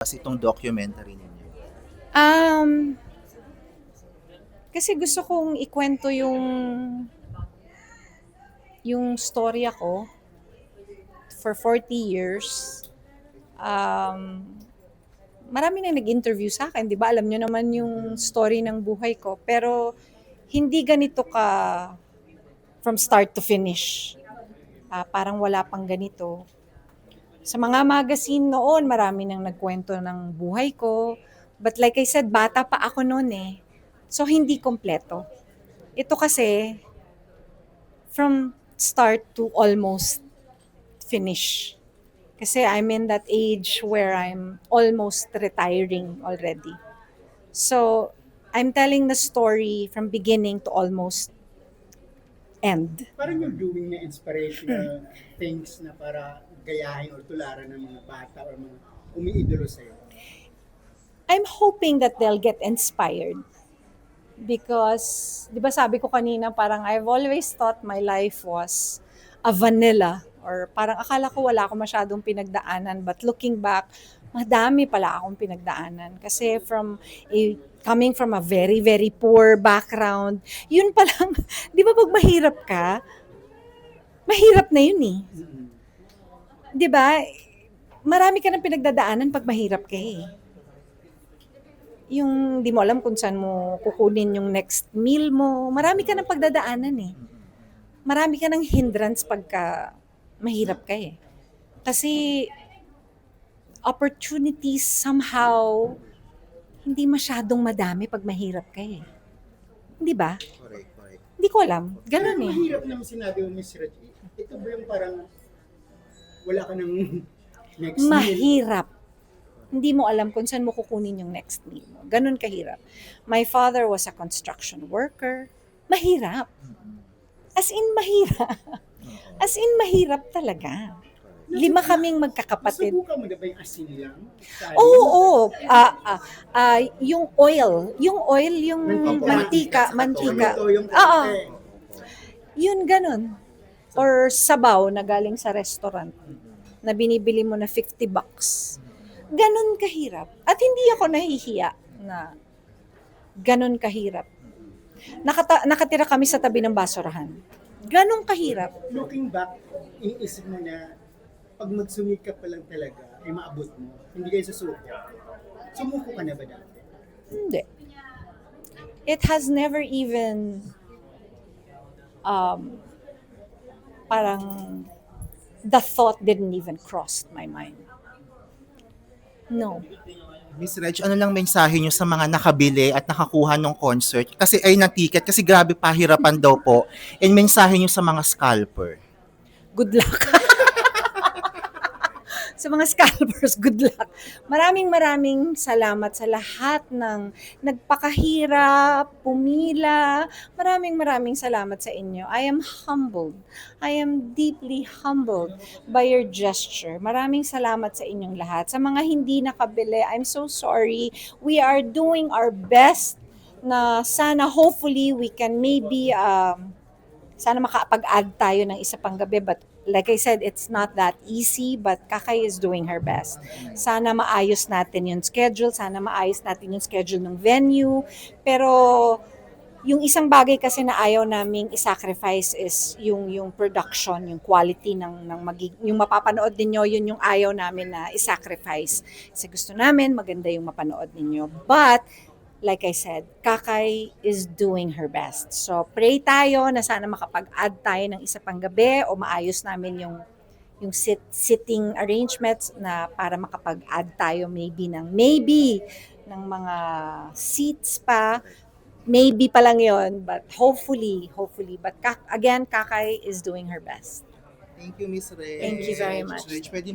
Itong documentary ninyo? Um, Kasi gusto kong ikwento yung storya ko for 40 years. Um, Marami na nag-interview sa akin, 'di ba? Alam niyo naman yung story ng buhay ko, pero hindi ganito ka from start to finish. Parang wala pang ganito. Sa mga magazine noon, marami nang nagkwento ng buhay ko. But like I said, bata pa ako noon eh. So hindi kompleto. Ito kasi, from start to almost finish. Kasi I'm in that age where I'm almost retiring already. So, I'm telling the story from beginning to almost end. Parang yung doing na inspirational things na para gayahin or tularan ng mga bata or mga umiidolo sa'yo. I'm hoping that they'll get inspired. Because, di ba sabi ko kanina, parang I've always thought my life was a vanilla. Or parang akala ko wala akong masyadong pinagdaanan. But looking back, madami pala akong pinagdaanan. Kasi coming from a very, very poor background, yun palang, di ba pag mahirap ka, mahirap na yun eh. Di ba? Marami ka ng pinagdadaanan pag mahirap ka eh. Yung di mo alam kung saan mo kukunin yung next meal mo. Marami ka ng pagdadaanan eh. Marami ka ng hindrance pagka mahirap ka eh. Kasi opportunities somehow hindi masyadong madami pag mahirap ka eh. Hindi ba? Correct. Hindi ko alam. Ganun eh. Mahirap naman sinabi mo, Miss Reggie. Ito ba yung parang wala ka ng next meal? Mahirap. Hindi mo alam kung saan mo kukunin yung next meal mo. Ganun kahirap. My father was a construction worker. Mahirap. As in, mahirap. As in, mahirap talaga. 5 kaming magkakapatid. Nasubukan mo na ba yung asin lang? Oo. Yung oil, yung mantika. Ito yung Oo. Yun ganun. Or sabaw na galing sa restaurant na binibili mo na $50. Ganun kahirap. At hindi ako nahihiya na ganun kahirap. Nakatira kami sa tabi ng basurahan. Ganun kahirap. Looking back, iniisip mo na pag magsumikap pa lang talaga, ay maabot mo. Hindi kayo susuko. Sumuko ka na ba dati? Hindi. It has never even parang the thought didn't even cross my mind. No. Miss Reg, ano lang mensahe nyo sa mga nakabili at nakakuha ng concert? Kasi ay ng ticket, kasi grabe pahirapan daw po. And mensahe nyo sa mga scalper? Good luck. Sa mga scalpers, good luck. Maraming salamat sa lahat ng nagpakahirap, pumila. Maraming salamat sa inyo. I am humbled. I am deeply humbled by your gesture. Maraming salamat sa inyong lahat. Sa mga hindi nakabili, I'm so sorry. We are doing our best na sana hopefully we can maybe sana makapag-add tayo ng isa pang gabi, but like I said, it's not that easy, but Kakay is doing her best. Sana maayos natin yung schedule, sana maayos natin yung schedule ng venue, pero yung isang bagay kasi na ayaw naming i-sacrifice is yung production, yung quality yung mapapanood ninyo, yun yung ayaw namin na i-sacrifice. Kasi gusto namin maganda yung mapanood ninyo. But like I said, Kakay is doing her best. So, pray tayo na sana makapag-add tayo ng isa pang gabi o maayos namin yung sitting arrangements na para makapag-add tayo maybe ng mga seats pa. Maybe pa lang yon, but hopefully. But again, Kakay is doing her best. Thank you, Miss Reg. Thank you very much. Miss Reg, pwede